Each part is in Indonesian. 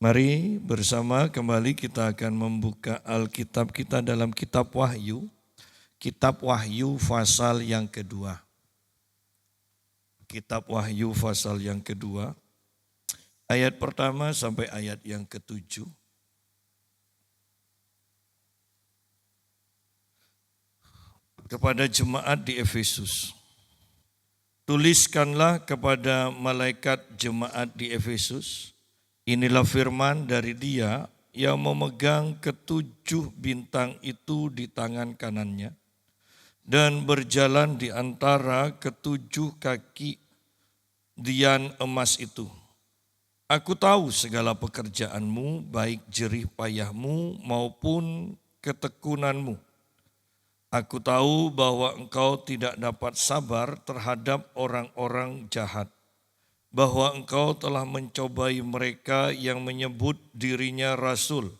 Mari bersama kembali kita akan membuka Alkitab kita dalam kitab Wahyu. Kitab Wahyu pasal yang kedua. Kitab Wahyu pasal yang kedua. Ayat pertama sampai ayat yang ketujuh. Kepada jemaat di Efesus. Tuliskanlah kepada malaikat jemaat di Efesus. Inilah firman dari Dia yang memegang ketujuh bintang itu di tangan kanannya dan berjalan di antara ketujuh kaki dian emas itu. Aku tahu segala pekerjaanmu, baik jerih payahmu maupun ketekunanmu. Aku tahu bahwa engkau tidak dapat sabar terhadap orang-orang jahat, bahwa engkau telah mencobai mereka yang menyebut dirinya rasul,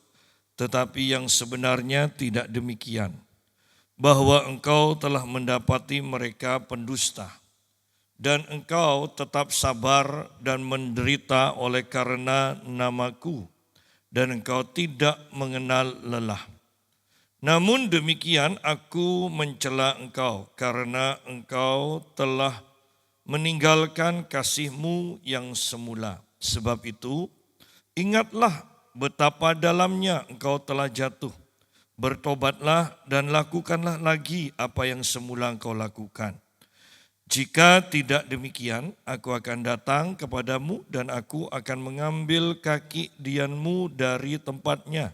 tetapi yang sebenarnya tidak demikian, bahwa engkau telah mendapati mereka pendusta, dan engkau tetap sabar dan menderita oleh karena namaku, dan engkau tidak mengenal lelah. Namun demikian aku mencela engkau karena engkau telah meninggalkan kasihmu yang semula. Sebab itu, ingatlah betapa dalamnya engkau telah jatuh. Bertobatlah dan lakukanlah lagi apa yang semula engkau lakukan. Jika tidak demikian, aku akan datang kepadamu dan aku akan mengambil kaki dianmu dari tempatnya,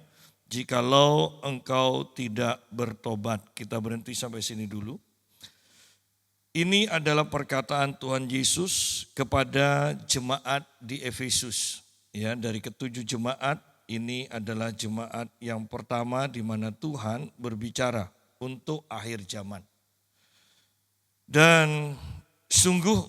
jikalau engkau tidak bertobat. Kita berhenti sampai sini dulu. Ini adalah perkataan Tuhan Yesus kepada jemaat di Efesus. Ya, dari ketujuh jemaat, ini adalah jemaat yang pertama di mana Tuhan berbicara untuk akhir zaman. Dan sungguh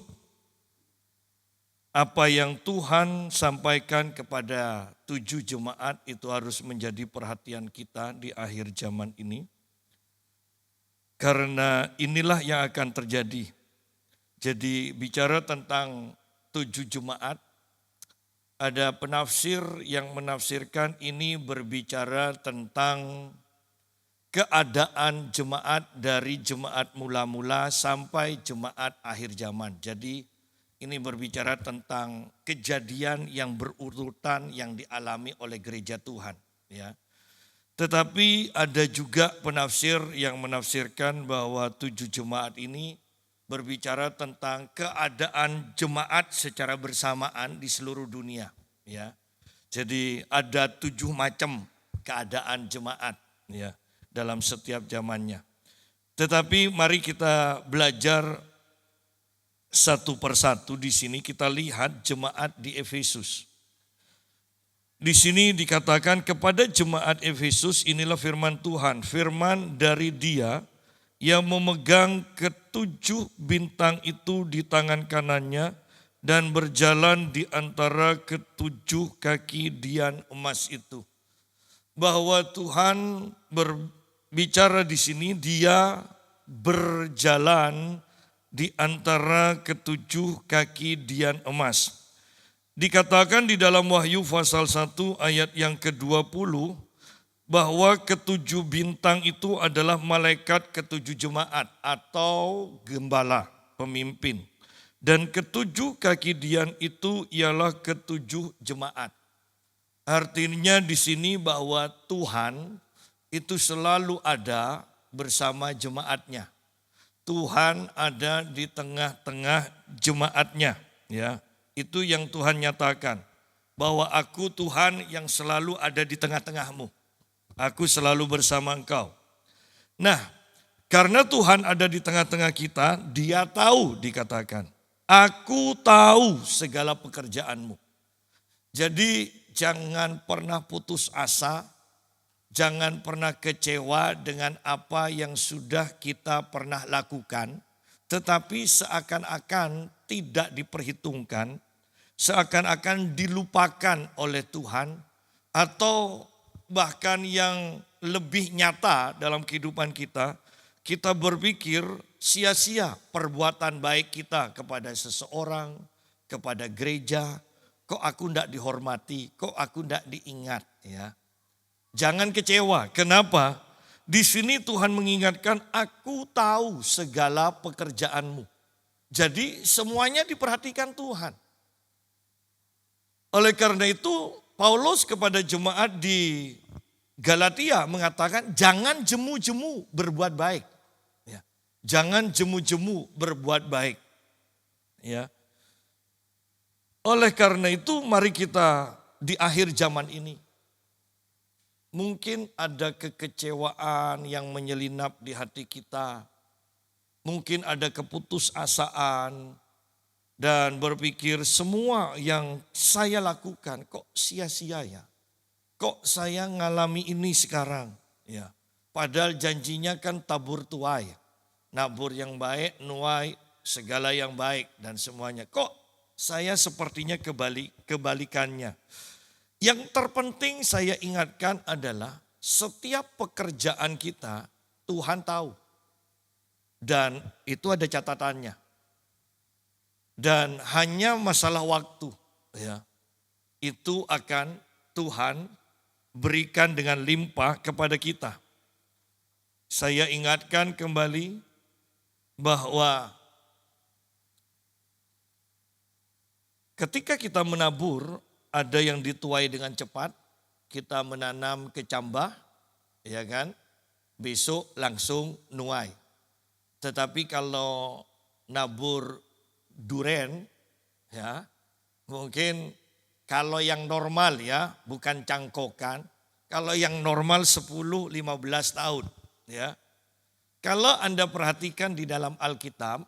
apa yang Tuhan sampaikan kepada tujuh jemaat itu harus menjadi perhatian kita di akhir zaman ini. Karena inilah yang akan terjadi. Jadi bicara tentang tujuh jemaat, ada penafsir yang menafsirkan ini berbicara tentang keadaan jemaat dari jemaat mula-mula sampai jemaat akhir zaman. Jadi ini berbicara tentang kejadian yang berurutan yang dialami oleh gereja Tuhan. Ya. Tetapi ada juga penafsir yang menafsirkan bahwa tujuh jemaat ini berbicara tentang keadaan jemaat secara bersamaan di seluruh dunia. Ya, jadi ada tujuh macam keadaan jemaat ya dalam setiap zamannya. Tetapi mari kita belajar satu persatu. Di sini kita lihat jemaat di Efesus. Di sini dikatakan kepada jemaat Efesus, inilah firman Tuhan, firman dari Dia yang memegang ketujuh bintang itu di tangan kanannya dan berjalan di antara ketujuh kaki dian emas itu. Bahwa Tuhan berbicara di sini, Dia berjalan di antara ketujuh kaki dian emas. Dikatakan di dalam Wahyu pasal 1 ayat yang ke-20 bahwa ketujuh bintang itu adalah malaikat ketujuh jemaat atau gembala, pemimpin. Dan ketujuh kaki dian itu ialah ketujuh jemaat. Artinya di sini bahwa Tuhan itu selalu ada bersama jemaatnya. Tuhan ada di tengah-tengah jemaatnya, ya. Itu yang Tuhan nyatakan, bahwa aku Tuhan yang selalu ada di tengah-tengahmu. Aku selalu bersama engkau. Nah, karena Tuhan ada di tengah-tengah kita, Dia tahu dikatakan, aku tahu segala pekerjaanmu. Jadi jangan pernah putus asa, jangan pernah kecewa dengan apa yang sudah kita pernah lakukan, tetapi seakan-akan tidak diperhitungkan, seakan-akan dilupakan oleh Tuhan, atau bahkan yang lebih nyata dalam kehidupan kita, kita berpikir sia-sia perbuatan baik kita kepada seseorang, kepada gereja, kok aku ndak dihormati, kok aku ndak diingat ya. Jangan kecewa. Kenapa? Di sini Tuhan mengingatkan, aku tahu segala pekerjaanmu. Jadi semuanya diperhatikan Tuhan. Oleh karena itu Paulus kepada jemaat di Galatia mengatakan jangan jemu-jemu berbuat baik. Ya. Jangan jemu-jemu berbuat baik. Ya. Oleh karena itu mari kita di akhir zaman ini. Mungkin ada kekecewaan yang menyelinap di hati kita. Mungkin ada keputusasaan. Dan berpikir semua yang saya lakukan kok sia-sia ya. Kok saya ngalami ini sekarang ya. Padahal janjinya kan tabur tuai. Nabur yang baik, nuai segala yang baik dan semuanya. Kok saya sepertinya kebalikannya. Yang terpenting saya ingatkan adalah setiap pekerjaan kita Tuhan tahu. Dan itu ada catatannya. Dan hanya masalah waktu ya. Itu akan Tuhan berikan dengan limpah kepada kita. Saya ingatkan kembali bahwa ketika kita menabur, ada yang dituai dengan cepat, kita menanam kecambah, ya kan? Besok langsung nuai. Tetapi kalau nabur duren, ya mungkin kalau yang normal ya, bukan cangkokan, kalau yang normal 10-15 tahun. Ya. Kalau Anda perhatikan di dalam Alkitab,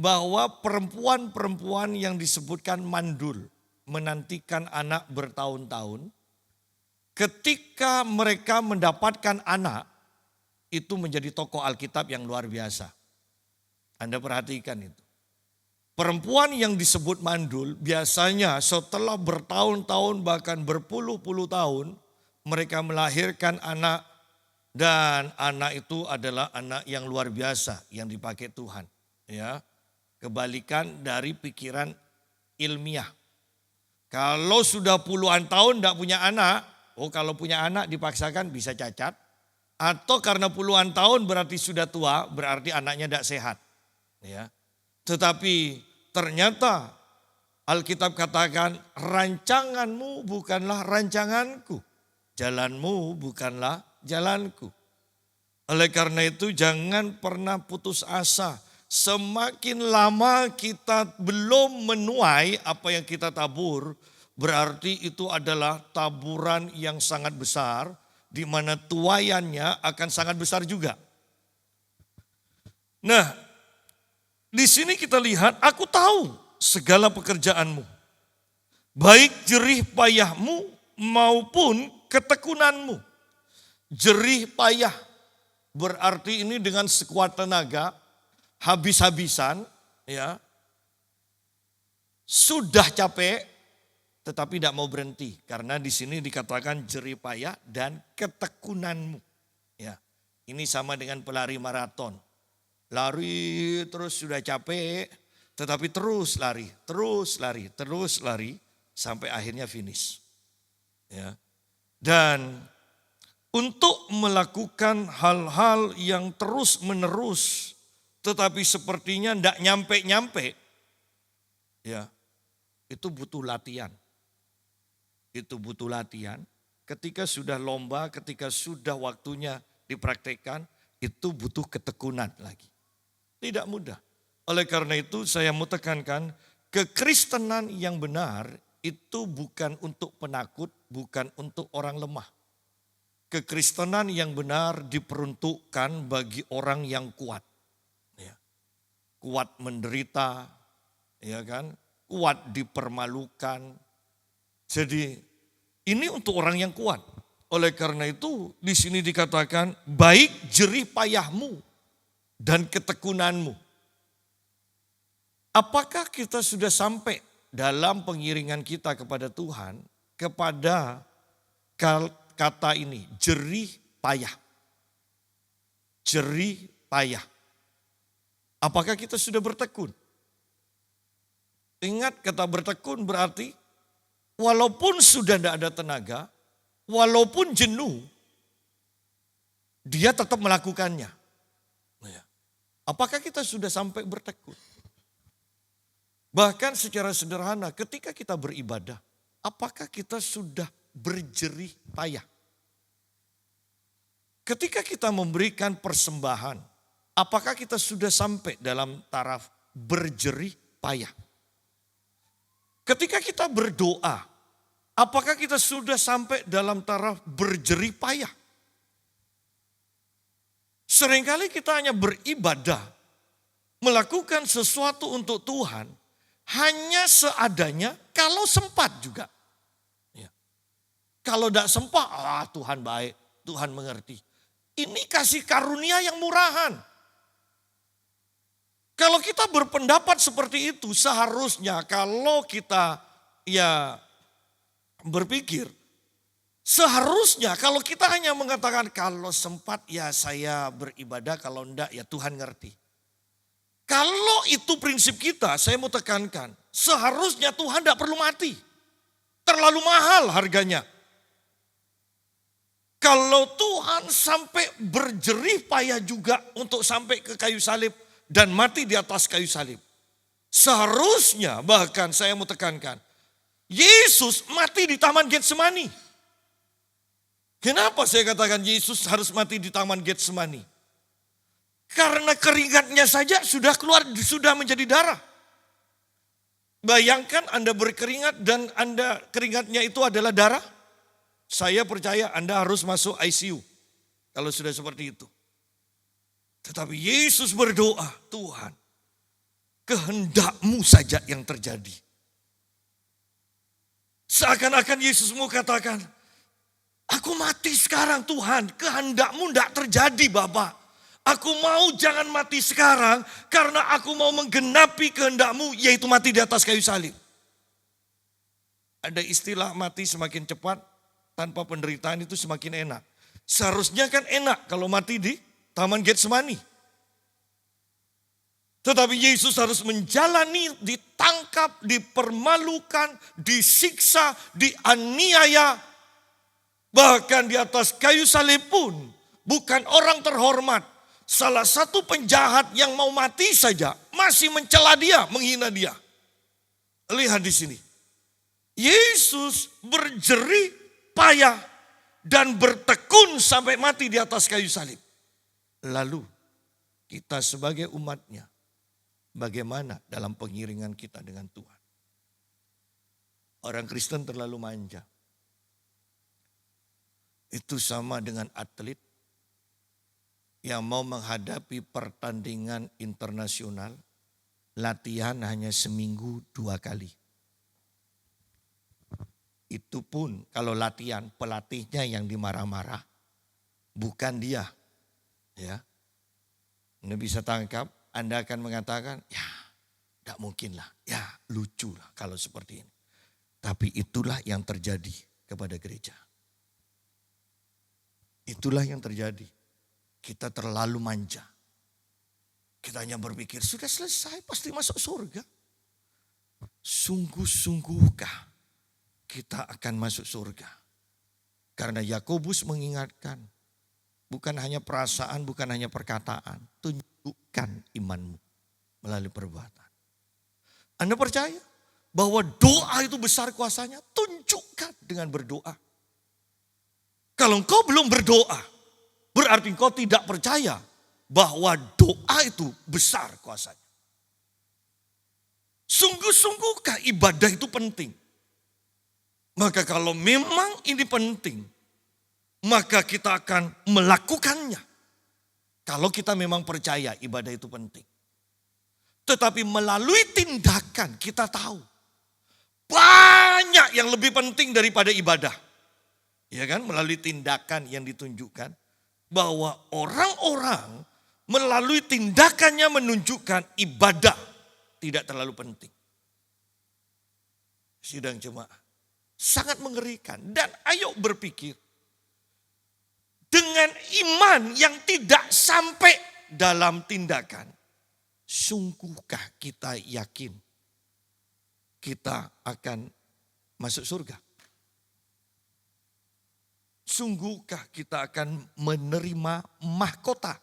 bahwa perempuan-perempuan yang disebutkan mandul, menantikan anak bertahun-tahun, ketika mereka mendapatkan anak, itu menjadi tokoh Alkitab yang luar biasa. Anda perhatikan itu. Perempuan yang disebut mandul biasanya setelah bertahun-tahun bahkan berpuluh-puluh tahun mereka melahirkan anak dan anak itu adalah anak yang luar biasa yang dipakai Tuhan. Ya, kebalikan dari pikiran ilmiah. Kalau sudah puluhan tahun tidak punya anak, kalau punya anak dipaksakan bisa cacat. Atau karena puluhan tahun berarti sudah tua, berarti anaknya tidak sehat. Ya. Tetapi ternyata Alkitab katakan rancanganmu bukanlah rancanganku. Jalanmu bukanlah jalanku. Oleh karena itu jangan pernah putus asa. Semakin lama kita belum menuai apa yang kita tabur, berarti itu adalah taburan yang sangat besar, di mana tuaiannya akan sangat besar juga. Nah, di sini kita lihat, aku tahu segala pekerjaanmu, baik jerih payahmu maupun ketekunanmu. Jerih payah berarti ini dengan sekuat tenaga, habis-habisan, ya, sudah capek, tetapi tidak mau berhenti. Karena di sini dikatakan jerih payah dan ketekunanmu. Ya, ini sama dengan pelari maraton. Lari terus sudah capek, tetapi terus lari, sampai akhirnya finish. Ya. Dan untuk melakukan hal-hal yang terus menerus, tetapi sepertinya tidak nyampe-nyampe, ya, itu butuh latihan. Itu butuh latihan. Ketika sudah lomba, ketika sudah waktunya dipraktekkan, itu butuh ketekunan lagi. Tidak mudah. Oleh karena itu saya mau tekankan, kekristenan yang benar itu bukan untuk penakut, bukan untuk orang lemah. Kekristenan yang benar diperuntukkan bagi orang yang kuat. Ya. Kuat menderita, ya kan? Kuat dipermalukan. Jadi ini untuk orang yang kuat. Oleh karena itu di sini dikatakan baik jerih payahmu dan ketekunanmu. Apakah kita sudah sampai dalam pengiringan kita kepada Tuhan kepada kata ini, jerih payah. Jerih payah. Apakah kita sudah bertekun? Ingat kata bertekun berarti walaupun sudah tidak ada tenaga, walaupun jenuh, dia tetap melakukannya. Apakah kita sudah sampai bertekun? Bahkan secara sederhana ketika kita beribadah, apakah kita sudah berjerih payah? Ketika kita memberikan persembahan, apakah kita sudah sampai dalam taraf berjerih payah? Ketika kita berdoa, apakah kita sudah sampai dalam taraf berjerih payah? Seringkali kita hanya beribadah, melakukan sesuatu untuk Tuhan, hanya seadanya kalau sempat juga. Ya. Kalau tidak sempat, Tuhan baik, Tuhan mengerti. Ini kasih karunia yang murahan. Kalau kita berpendapat seperti itu, seharusnya kalau kita berpikir, seharusnya kalau kita hanya mengatakan kalau sempat ya saya beribadah, kalau enggak ya Tuhan ngerti. Kalau itu prinsip kita, saya mau tekankan, seharusnya Tuhan tidak perlu mati. Terlalu mahal harganya. Kalau Tuhan sampai berjerih payah juga untuk sampai ke kayu salib dan mati di atas kayu salib. Seharusnya bahkan saya mau tekankan, Yesus mati di Taman Getsemani. Kenapa saya katakan Yesus harus mati di Taman Getsemani? Karena keringatnya saja sudah keluar, sudah menjadi darah. Bayangkan Anda berkeringat dan keringatnya itu adalah darah. Saya percaya Anda harus masuk ICU kalau sudah seperti itu. Tetapi Yesus berdoa, Tuhan, kehendak-Mu saja yang terjadi. Seakan-akan Yesus mau katakan, aku mati sekarang Tuhan, kehendak-Mu tidak terjadi Bapa. Aku mau jangan mati sekarang karena aku mau menggenapi kehendak-Mu yaitu mati di atas kayu salib. Ada istilah mati semakin cepat tanpa penderitaan itu semakin enak. Seharusnya kan enak kalau mati di Taman Getsemani. Tetapi Yesus harus menjalani, ditangkap, dipermalukan, disiksa, dianiaya. Bahkan di atas kayu salib pun bukan orang terhormat. Salah satu penjahat yang mau mati saja masih mencela dia, menghina dia. Lihat di sini. Yesus berjerih payah dan bertekun sampai mati di atas kayu salib. Lalu kita sebagai umatnya, bagaimana dalam pengiringan kita dengan Tuhan? Orang Kristen terlalu manja. Itu sama dengan atlet yang mau menghadapi pertandingan internasional, latihan hanya seminggu 2 kali. Itu pun kalau latihan pelatihnya yang dimarah-marah, bukan dia. Ya, Anda bisa tangkap, Anda akan mengatakan, ya tidak mungkin lah, ya lucu lah kalau seperti ini. Tapi itulah yang terjadi kepada gereja. Itulah yang terjadi. Kita terlalu manja. Kita hanya berpikir sudah selesai pasti masuk surga. Sungguh-sungguhkah kita akan masuk surga? Karena Yakobus mengingatkan, bukan hanya perasaan, bukan hanya perkataan. Tunjukkan imanmu melalui perbuatan. Anda percaya bahwa doa itu besar kuasanya? Tunjukkan dengan berdoa. Kalau engkau belum berdoa, berarti engkau tidak percaya bahwa doa itu besar kuasanya. Sungguh-sungguhkah ibadah itu penting? Maka kalau memang ini penting, maka kita akan melakukannya. Kalau kita memang percaya ibadah itu penting. Tetapi melalui tindakan kita tahu banyak yang lebih penting daripada ibadah. Ya kan, melalui tindakan yang ditunjukkan. Bahwa orang-orang melalui tindakannya menunjukkan ibadah tidak terlalu penting. Sidang jemaah sangat mengerikan. Dan ayo berpikir, dengan iman yang tidak sampai dalam tindakan, sungguhkah kita yakin kita akan masuk surga? Sungguhkah kita akan menerima mahkota?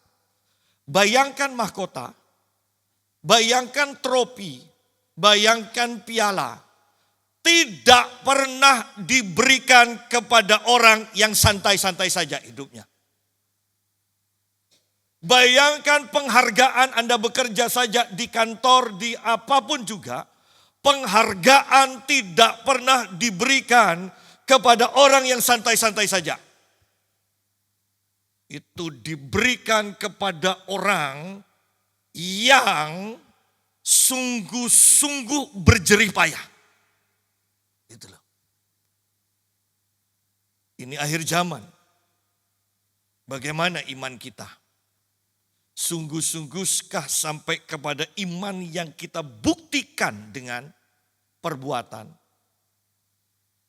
Bayangkan mahkota, bayangkan trofi, bayangkan piala. Tidak pernah diberikan kepada orang yang santai-santai saja hidupnya. Bayangkan penghargaan Anda bekerja saja di kantor, di apapun juga. Penghargaan tidak pernah diberikan kepada orang yang santai-santai saja. Itu diberikan kepada orang yang sungguh-sungguh berjerih payah. Itu loh. Ini akhir zaman. Bagaimana iman kita? Sungguh-sungguhkah sampai kepada iman yang kita buktikan dengan perbuatan?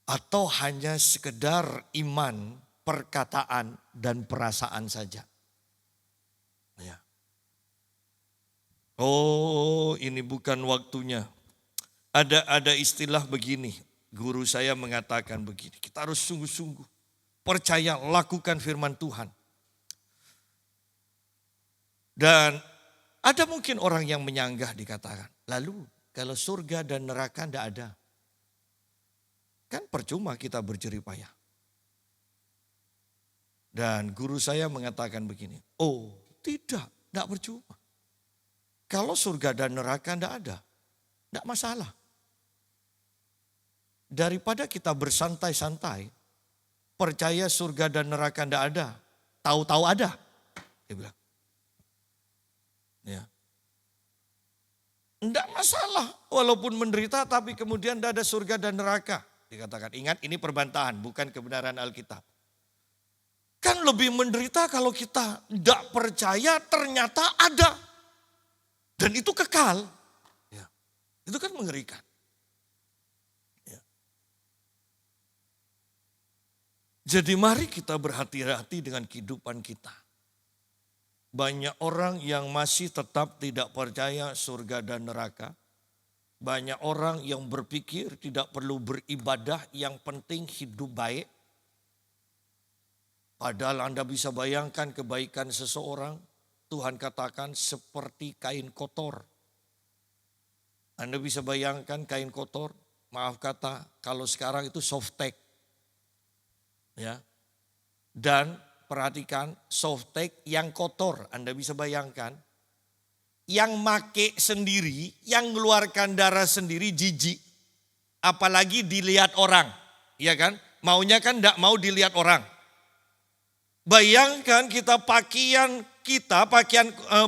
Atau hanya sekedar iman, perkataan, dan perasaan saja? Ya. Oh, ini bukan waktunya. Ada istilah begini, guru saya mengatakan begini, kita harus sungguh-sungguh percaya, lakukan firman Tuhan. Dan ada mungkin orang yang menyanggah dikatakan, lalu kalau surga dan neraka tidak ada, kan percuma kita berjerih payah. Dan guru saya mengatakan begini, oh tidak percuma. Kalau surga dan neraka tidak ada, tidak masalah. Daripada kita bersantai-santai, percaya surga dan neraka tidak ada, tahu-tahu ada. Dia bilang. Ya. Tidak masalah, walaupun menderita tapi kemudian tidak ada surga dan neraka. Dikatakan, ingat ini perbantahan, bukan kebenaran Alkitab. Kan lebih menderita kalau kita tidak percaya ternyata ada. Dan itu kekal. Ya. Itu kan mengerikan. Ya. Jadi mari kita berhati-hati dengan kehidupan kita. Banyak orang yang masih tetap tidak percaya surga dan neraka. Banyak orang yang berpikir tidak perlu beribadah, yang penting hidup baik. Padahal Anda bisa bayangkan kebaikan seseorang, Tuhan katakan seperti kain kotor. Anda bisa bayangkan kain kotor, maaf kata, kalau sekarang itu softtek. Ya. Dan perhatikan softtek yang kotor, Anda bisa bayangkan. Yang make sendiri, yang mengeluarkan darah sendiri jijik. Apalagi dilihat orang, ya kan? Maunya kan tidak mau dilihat orang. Bayangkan pakaian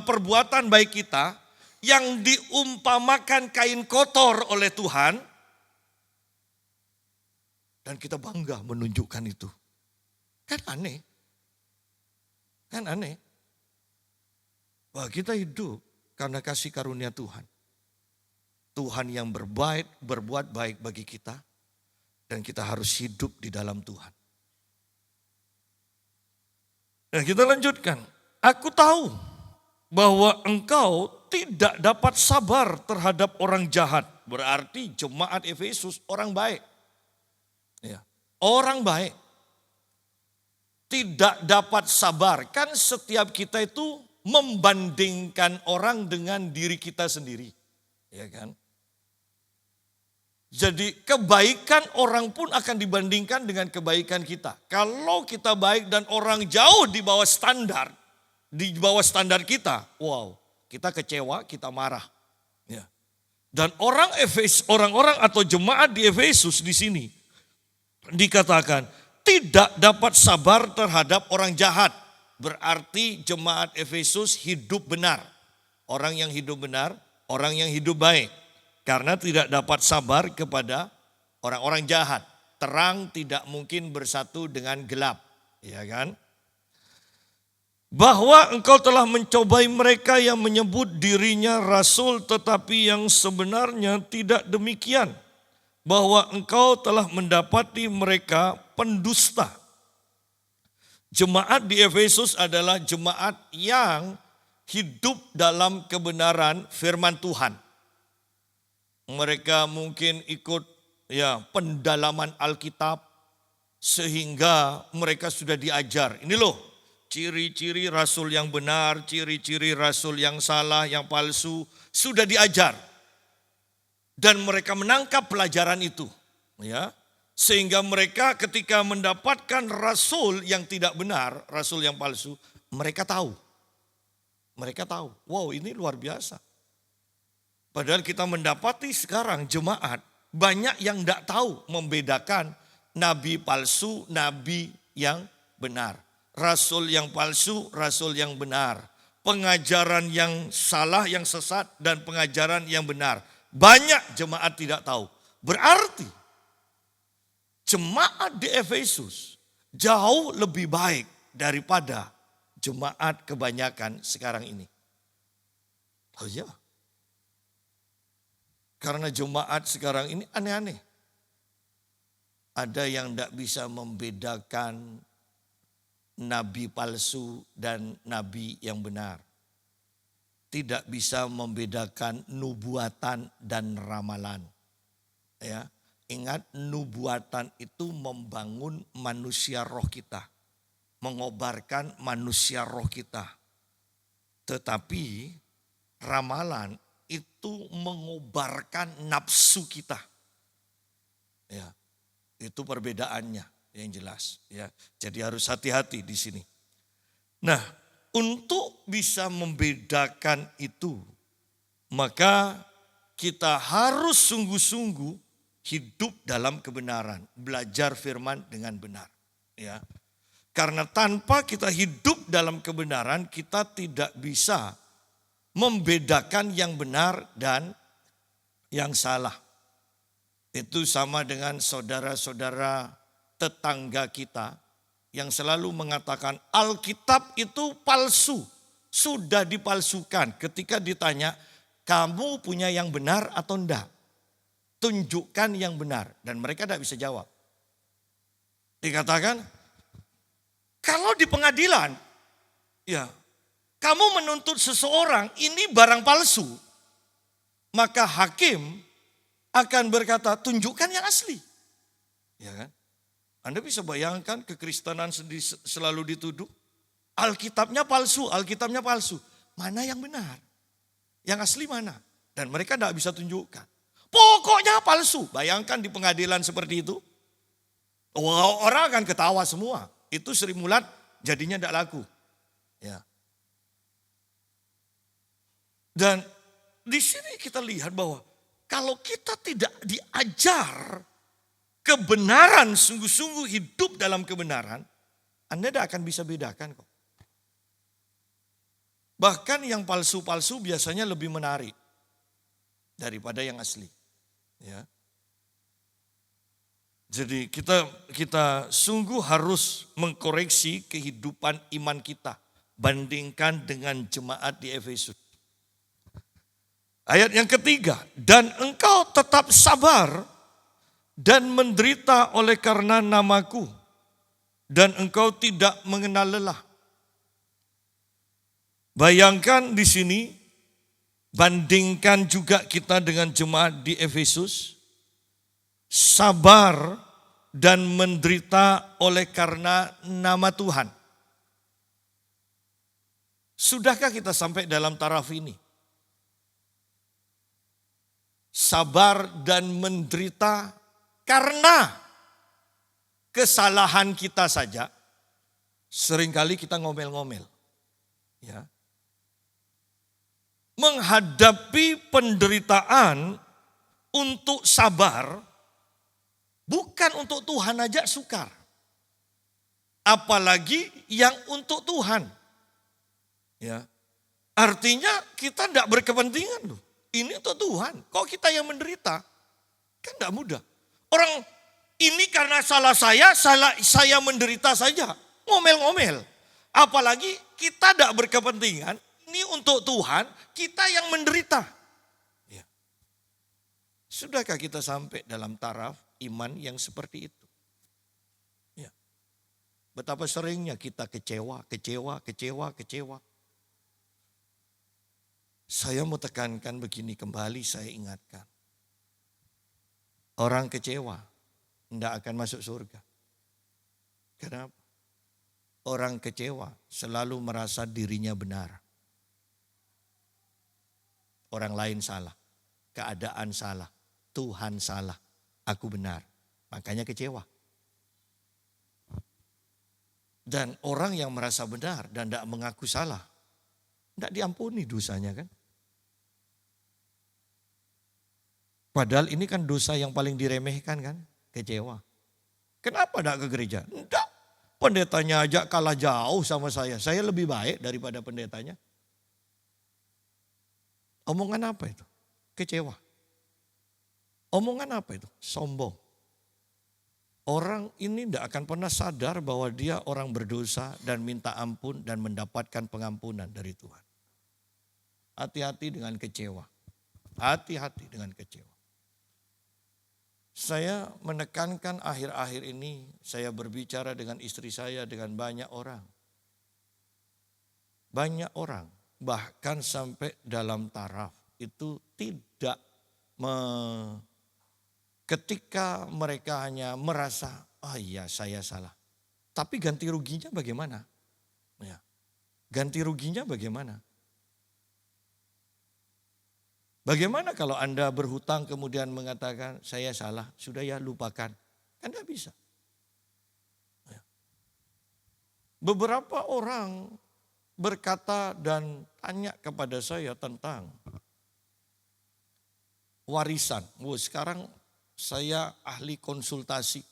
perbuatan baik kita yang diumpamakan kain kotor oleh Tuhan. Dan kita bangga menunjukkan itu. Kan aneh. Kan aneh. Bahwa kita hidup karena kasih karunia Tuhan. Tuhan yang berbuat baik bagi kita. Dan kita harus hidup di dalam Tuhan. Nah, kita lanjutkan. Aku tahu bahwa engkau tidak dapat sabar terhadap orang jahat. Berarti jemaat Efesus orang baik. Ya, orang baik. Tidak dapat sabar. Kan setiap kita itu membandingkan orang dengan diri kita sendiri. Ya kan? Jadi kebaikan orang pun akan dibandingkan dengan kebaikan kita. Kalau kita baik dan orang jauh di bawah standar kita, wow, kita kecewa, kita marah. Ya. Dan orang-orang atau jemaat di Efesus di sini dikatakan tidak dapat sabar terhadap orang jahat. Berarti jemaat Efesus hidup benar. Orang yang hidup benar, orang yang hidup baik. Karena tidak dapat sabar kepada orang-orang jahat. Terang tidak mungkin bersatu dengan gelap. Ya kan? Bahwa engkau telah mencobai mereka yang menyebut dirinya rasul tetapi yang sebenarnya tidak demikian. Bahwa engkau telah mendapati mereka pendusta. Jemaat di Efesus adalah jemaat yang hidup dalam kebenaran firman Tuhan. Mereka mungkin ikut pendalaman Alkitab sehingga mereka sudah diajar. Ini loh ciri-ciri rasul yang benar, ciri-ciri rasul yang salah, yang palsu sudah diajar. Dan mereka menangkap pelajaran itu, ya. Sehingga mereka ketika mendapatkan rasul yang tidak benar, rasul yang palsu, mereka tahu. Mereka tahu, wow ini luar biasa. Padahal kita mendapati sekarang jemaat banyak yang tidak tahu membedakan nabi palsu, nabi yang benar. Rasul yang palsu, rasul yang benar. Pengajaran yang salah, yang sesat, dan pengajaran yang benar. Banyak jemaat tidak tahu. Berarti jemaat di Efesus jauh lebih baik daripada jemaat kebanyakan sekarang ini. Oh ya. Karena jemaat sekarang ini aneh-aneh. Ada yang tidak bisa membedakan nabi palsu dan nabi yang benar. Tidak bisa membedakan nubuatan dan ramalan. Ya, ingat nubuatan itu membangun manusia roh kita. Mengobarkan manusia roh kita. Tetapi ramalan itu mengobarkan nafsu kita. Ya, itu perbedaannya yang jelas. Ya, jadi harus hati-hati di sini. Nah, untuk bisa membedakan itu, maka kita harus sungguh-sungguh hidup dalam kebenaran, belajar firman dengan benar. Ya, karena tanpa kita hidup dalam kebenaran, kita tidak bisa membedakan yang benar dan yang salah. Itu sama dengan saudara-saudara tetangga kita yang selalu mengatakan Alkitab itu palsu. Sudah dipalsukan. Ketika ditanya, kamu punya yang benar atau enggak? Tunjukkan yang benar. Dan mereka tidak bisa jawab. Dikatakan, kalau di pengadilan, ya, kamu menuntut seseorang ini barang palsu, maka hakim akan berkata tunjukkan yang asli. Ya kan? Anda bisa bayangkan kekristenan selalu dituduh Alkitabnya palsu, Alkitabnya palsu. Mana yang benar? Yang asli mana? Dan mereka tidak bisa tunjukkan. Pokoknya palsu. Bayangkan di pengadilan seperti itu. Orang akan ketawa semua. Itu Sri Mulat jadinya tidak laku. Ya. Dan di sini kita lihat bahwa kalau kita tidak diajar kebenaran, sungguh-sungguh hidup dalam kebenaran, Anda tidak akan bisa bedakan kok. Bahkan yang palsu-palsu biasanya lebih menarik daripada yang asli. Ya. Jadi kita sungguh harus mengkoreksi kehidupan iman kita bandingkan dengan jemaat di Efesus. Ayat yang ketiga, dan engkau tetap sabar dan menderita oleh karena namaku, dan engkau tidak mengenal lelah. Bayangkan di sini, bandingkan juga kita dengan jemaat di Efesus, sabar dan menderita oleh karena nama Tuhan. Sudahkah kita sampai dalam taraf ini? Sabar dan menderita karena kesalahan kita saja. Seringkali kita ngomel-ngomel. Ya. Menghadapi penderitaan untuk sabar, bukan untuk Tuhan aja sukar. Apalagi yang untuk Tuhan. Ya. Artinya kita tidak berkepentingan loh. Ini untuk Tuhan. Kok kita yang menderita? Kan tidak mudah. Orang ini karena salah saya menderita saja. Ngomel-ngomel. Apalagi kita tidak berkepentingan. Ini untuk Tuhan, kita yang menderita. Ya. Sudahkah kita sampai dalam taraf iman yang seperti itu? Ya. Betapa seringnya kita kecewa. Saya mau tekankan begini, kembali saya ingatkan. Orang kecewa tidak akan masuk surga. Kenapa? Orang kecewa selalu merasa dirinya benar. Orang lain salah, keadaan salah, Tuhan salah, aku benar. Makanya kecewa. Dan orang yang merasa benar dan tidak mengaku salah, tidak diampuni dosanya kan. Padahal ini kan dosa yang paling diremehkan kan, kecewa. Kenapa tidak ke gereja? Tidak, pendetanya aja kalah jauh sama saya lebih baik daripada pendetanya. Omongan apa itu? Kecewa. Omongan apa itu? Sombong. Orang ini tidak akan pernah sadar bahwa dia orang berdosa dan minta ampun dan mendapatkan pengampunan dari Tuhan. Hati-hati dengan kecewa. Hati-hati dengan kecewa. Saya menekankan akhir-akhir ini, saya berbicara dengan istri saya, dengan banyak orang. Banyak orang, bahkan sampai dalam taraf, itu tidak ketika mereka hanya merasa, oh iya saya salah. Tapi ganti ruginya bagaimana? Ya. Ganti ruginya bagaimana? Bagaimana kalau Anda berhutang kemudian mengatakan saya salah, sudah ya lupakan. Kan tidak bisa. Ya. Beberapa orang berkata dan tanya kepada saya tentang warisan. Sekarang saya ahli konsultasi.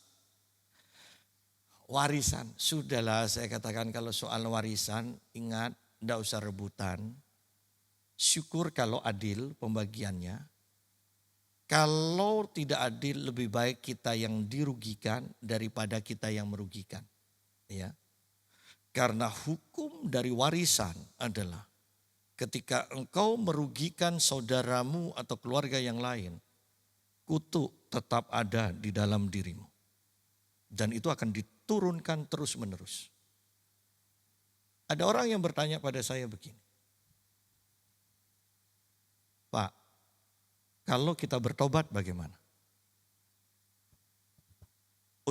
Warisan, sudahlah saya katakan kalau soal warisan, ingat tidak usah rebutan. Syukur kalau adil pembagiannya. Kalau tidak adil lebih baik kita yang dirugikan daripada kita yang merugikan. Ya. Karena hukum dari warisan adalah ketika engkau merugikan saudaramu atau keluarga yang lain, kutuk tetap ada di dalam dirimu. Dan itu akan diturunkan terus menerus. Ada orang yang bertanya pada saya begini. Pak, kalau kita bertobat bagaimana?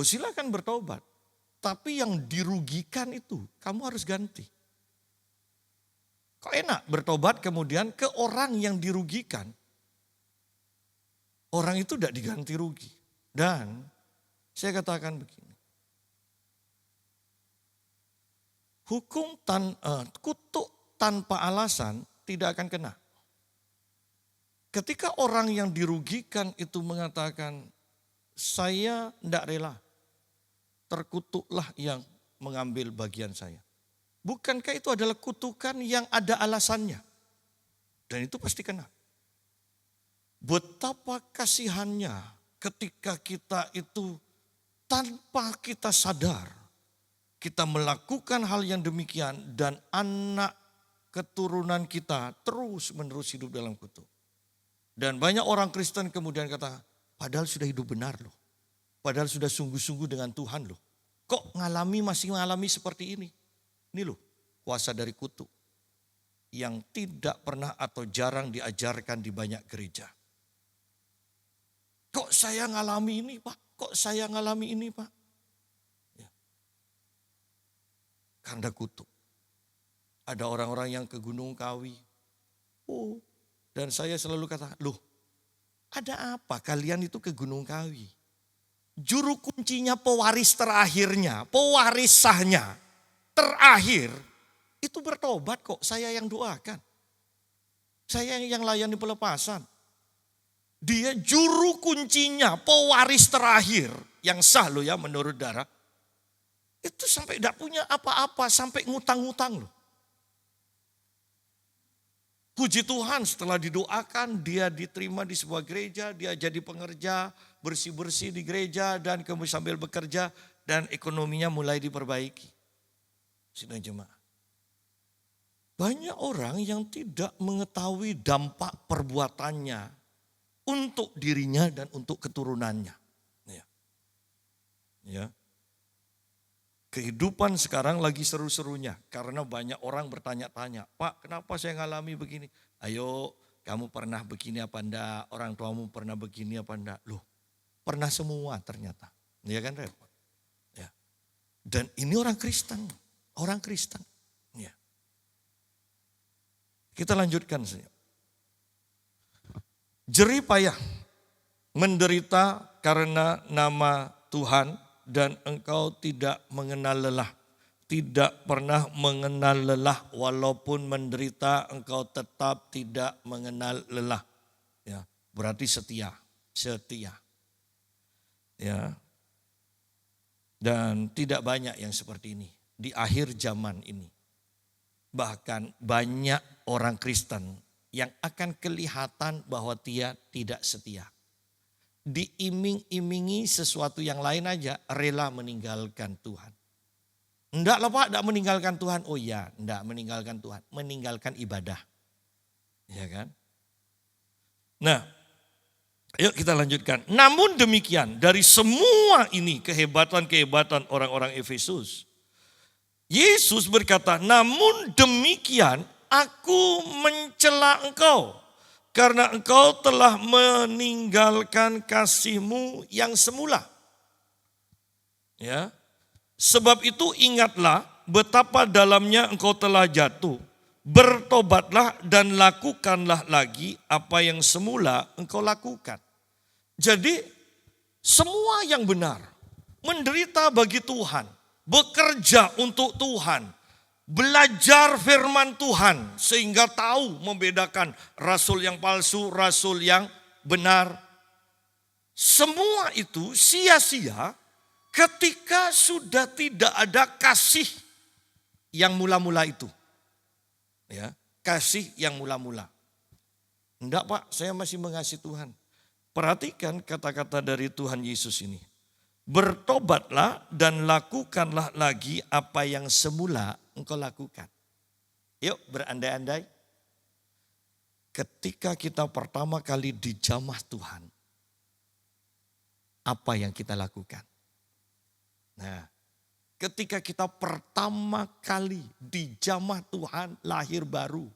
Oh silakan bertobat. Tapi yang dirugikan itu kamu harus ganti. Kok enak bertobat kemudian ke orang yang dirugikan. Orang itu tidak diganti rugi. Dan saya katakan begini. Kutuk tanpa alasan tidak akan kena. Ketika orang yang dirugikan itu mengatakan, saya tidak rela, terkutuklah yang mengambil bagian saya. Bukankah itu adalah kutukan yang ada alasannya? Dan itu pasti kena. Betapa kasihannya ketika kita itu tanpa kita sadar, kita melakukan hal yang demikian dan anak keturunan kita terus menerus hidup dalam kutuk. Dan banyak orang Kristen kemudian kata, padahal sudah hidup benar loh. Padahal sudah sungguh-sungguh dengan Tuhan loh. Kok masih mengalami seperti ini? Ini loh kuasa dari kutuk. Yang tidak pernah atau jarang diajarkan di banyak gereja. Kok saya ngalami ini Pak? Kok saya ngalami ini Pak? Ya. Karena kutuk. Ada orang-orang yang ke Gunung Kawi. Dan saya selalu kata, loh ada apa kalian itu ke Gunung Kawi? Juru kuncinya pewaris terakhirnya, pewaris sahnya terakhir itu bertobat kok, saya yang doakan. Saya yang layani pelepasan. Dia juru kuncinya, pewaris terakhir yang sah loh ya menurut darah. Itu sampai tidak punya apa-apa, sampai ngutang-ngutang loh. Puji Tuhan setelah didoakan dia diterima di sebuah gereja, dia jadi pengerja, bersih-bersih di gereja dan kemudian sambil bekerja dan ekonominya mulai diperbaiki. Sidang jemaat. Banyak orang yang tidak mengetahui dampak perbuatannya untuk dirinya dan untuk keturunannya. Ya. Kehidupan sekarang lagi seru-serunya karena banyak orang bertanya-tanya, Pak kenapa saya ngalami begini? Ayo kamu pernah begini apa enggak? Orang tuamu pernah begini apa enggak? Loh Pernah semua ternyata. Ya kan repot. Ya. Dan ini orang Kristen. Orang Kristen. Ya. Kita lanjutkan saja. Jerih payah menderita karena nama Tuhan dan engkau tidak mengenal lelah. Tidak pernah mengenal lelah walaupun menderita engkau tetap tidak mengenal lelah. Ya, berarti setia. Ya. Dan tidak banyak yang seperti ini di akhir zaman ini. Bahkan banyak orang Kristen yang akan kelihatan bahwa dia tidak setia. Diiming-imingi sesuatu yang lain aja rela meninggalkan Tuhan. Enggak lah Pak, enggak meninggalkan Tuhan. Oh iya, enggak meninggalkan Tuhan, meninggalkan ibadah. Ya kan? Nah, yuk kita lanjutkan. Namun demikian, dari semua ini kehebatan-kehebatan orang-orang Efesus, Yesus berkata, namun demikian aku mencela engkau karena engkau telah meninggalkan kasihmu yang semula. Ya. Sebab itu ingatlah betapa dalamnya engkau telah jatuh. Bertobatlah dan lakukanlah lagi apa yang semula engkau lakukan. Jadi semua yang benar, menderita bagi Tuhan, bekerja untuk Tuhan, belajar firman Tuhan sehingga tahu membedakan rasul yang palsu, rasul yang benar. Semua itu sia-sia ketika sudah tidak ada kasih yang mula-mula itu. Ya, kasih yang mula-mula. Enggak Pak, saya masih mengasihi Tuhan. Perhatikan kata-kata dari Tuhan Yesus ini. Bertobatlah dan lakukanlah lagi apa yang semula engkau lakukan. Yuk berandai-andai. Ketika kita pertama kali dijamah Tuhan, apa yang kita lakukan? Nah, ketika kita pertama kali dijamah Tuhan lahir baru,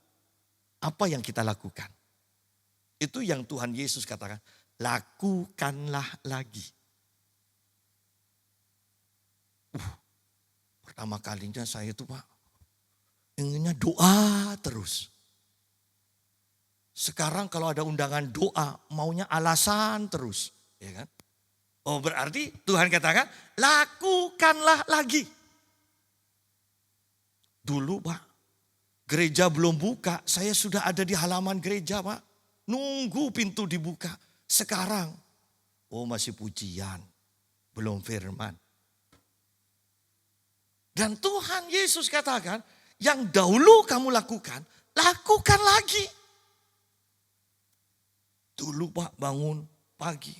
apa yang kita lakukan? Itu yang Tuhan Yesus katakan, lakukanlah lagi. Pertama kalinya saya itu Pak, inginnya doa terus. Sekarang kalau ada undangan doa, maunya alasan terus. Ya kan? Oh berarti Tuhan katakan, lakukanlah lagi. Dulu Pak, gereja belum buka, saya sudah ada di halaman gereja Pak. Nunggu pintu dibuka. Sekarang, oh masih pujian, belum firman. Dan Tuhan Yesus katakan, yang dahulu kamu lakukan, lakukan lagi. Dulu Pak bangun pagi,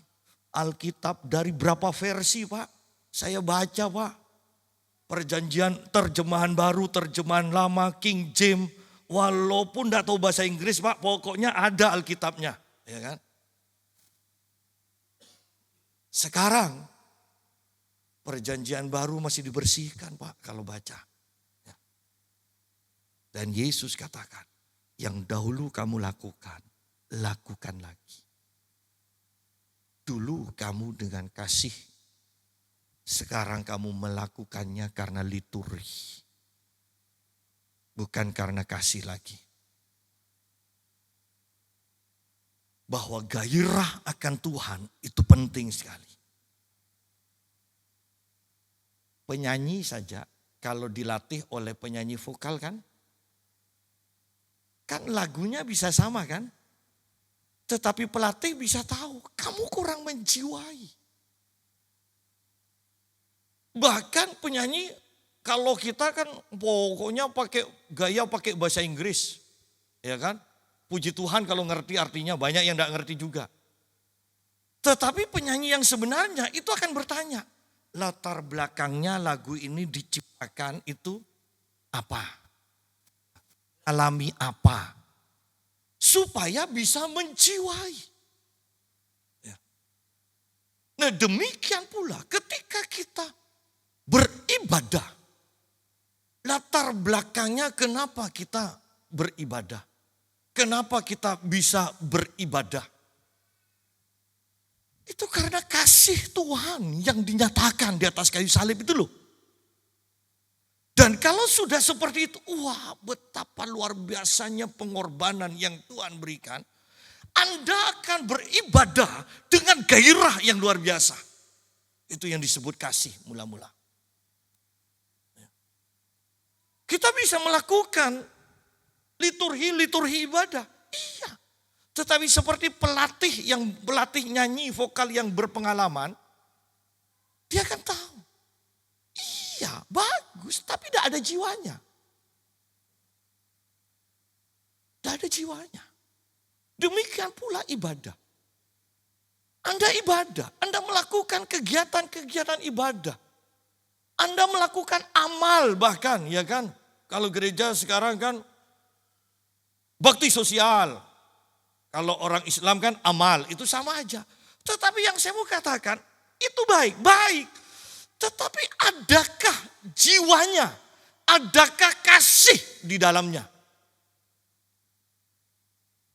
Alkitab dari berapa versi Pak? Saya baca Pak. Perjanjian terjemahan baru, terjemahan lama, King James. Walaupun tidak tahu bahasa Inggris Pak, pokoknya ada Alkitabnya. Ya kan? Sekarang perjanjian baru masih dibersihkan Pak kalau baca. Ya. Dan Yesus katakan, yang dahulu kamu lakukan, lakukan lagi. Dulu kamu dengan kasih, sekarang kamu melakukannya karena liturgi. Bukan karena kasih lagi. Bahwa gairah akan Tuhan itu penting sekali. Penyanyi saja kalau dilatih oleh penyanyi vokal kan lagunya bisa sama kan? Tetapi pelatih bisa tahu, kamu kurang menjiwai. Bahkan penyanyi, kalau kita kan pokoknya pakai bahasa Inggris. Ya kan? Puji Tuhan kalau ngerti artinya, banyak yang enggak ngerti juga. Tetapi penyanyi yang sebenarnya itu akan bertanya, latar belakangnya lagu ini diciptakan itu apa? Alami apa? Supaya bisa menjiwai. Ya. Nah demikian pula ketika kita beribadah. Latar belakangnya kenapa kita beribadah. Kenapa kita bisa beribadah. Itu karena kasih Tuhan yang dinyatakan di atas kayu salib itu loh. Dan kalau sudah seperti itu, wah betapa luar biasanya pengorbanan yang Tuhan berikan. Anda akan beribadah dengan gairah yang luar biasa. Itu yang disebut kasih mula-mula. Kita bisa melakukan liturgi ibadah. Iya. Tetapi seperti pelatih nyanyi vokal yang berpengalaman, dia akan tahu. Iya, bagus, tapi tidak ada jiwanya. Tidak ada jiwanya. Demikian pula ibadah. Anda ibadah, Anda melakukan kegiatan-kegiatan ibadah. Anda melakukan amal bahkan, ya kan? Kalau gereja sekarang kan bakti sosial. Kalau orang Islam kan amal, itu sama aja. Tetapi yang saya mau katakan, itu baik. Tetapi adakah jiwanya? Adakah kasih di dalamnya?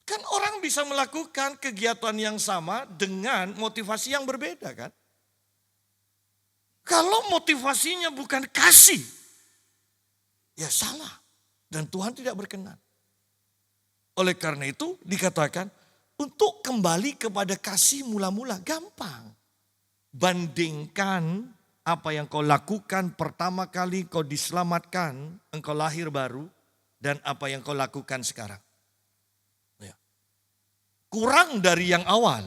Kan orang bisa melakukan kegiatan yang sama dengan motivasi yang berbeda kan? Kalau motivasinya bukan kasih, ya salah. Dan Tuhan tidak berkenan. Oleh karena itu dikatakan untuk kembali kepada kasih mula-mula gampang. Bandingkan apa yang kau lakukan pertama kali kau diselamatkan, engkau lahir baru, dan apa yang kau lakukan sekarang. Ya. Kurang dari yang awal,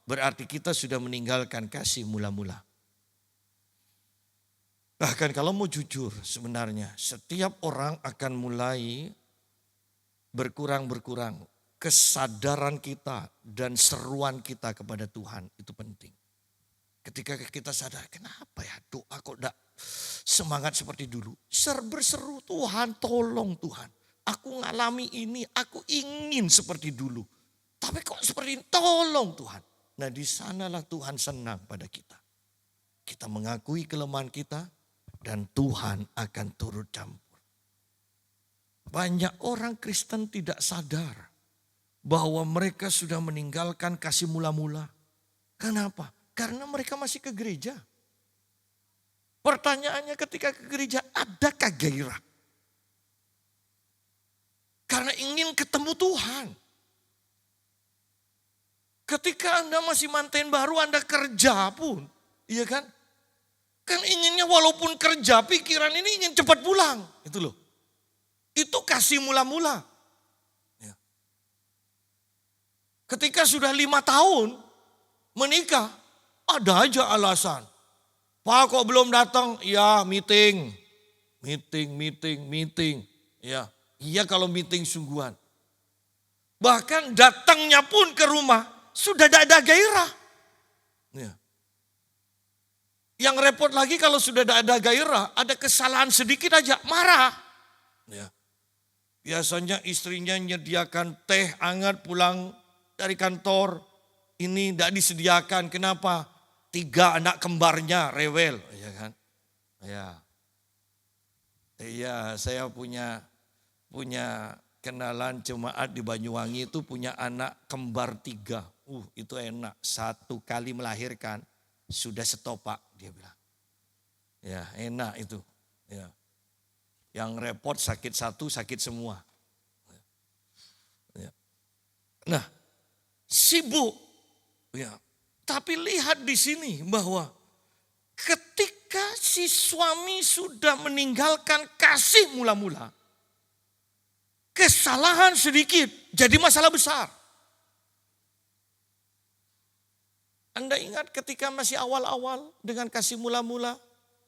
berarti kita sudah meninggalkan kasih mula-mula. Bahkan kalau mau jujur sebenarnya, setiap orang akan mulai berkurang. Kesadaran kita dan seruan kita kepada Tuhan itu penting. Ketika kita sadar, kenapa ya doa kok tidak semangat seperti dulu. Berseru, Tuhan tolong Tuhan. Aku ngalami ini, aku ingin seperti dulu. Tapi kok seperti ini, tolong Tuhan. Nah di sanalah Tuhan senang pada kita. Kita mengakui kelemahan kita dan Tuhan akan turut campur. Banyak orang Kristen tidak sadar bahwa mereka sudah meninggalkan kasih mula-mula. Kenapa? Karena mereka masih ke gereja. Pertanyaannya ketika ke gereja, adakah gairah? Karena ingin ketemu Tuhan. Ketika Anda masih manten baru, Anda kerja pun. Iya kan? Kan inginnya walaupun kerja, pikiran ini ingin cepat pulang. Itu loh. Itu kasih mula-mula. Ya. Ketika sudah 5 tahun menikah, ada aja alasan. Pak kok belum datang? Ya meeting. Ya, iya kalau meeting sungguhan. Bahkan datangnya pun ke rumah sudah tidak ada gairah. Ya. Yang repot lagi kalau sudah tidak ada gairah, ada kesalahan sedikit aja marah. Ya. Biasanya istrinya menyediakan teh hangat pulang dari kantor. Ini tidak disediakan. Kenapa? 3 anak kembarnya rewel. Ya kan? Ya. Iya, saya punya kenalan jemaat di Banyuwangi itu punya anak kembar 3. Itu enak. 1 kali melahirkan sudah setopak dia bilang. Ya enak itu. Ya. Yang repot sakit 1, sakit semua. Ya. Nah, sibuk. Ya. Tapi lihat di sini bahwa ketika si suami sudah meninggalkan kasih mula-mula, kesalahan sedikit jadi masalah besar. Anda ingat ketika masih awal-awal dengan kasih mula-mula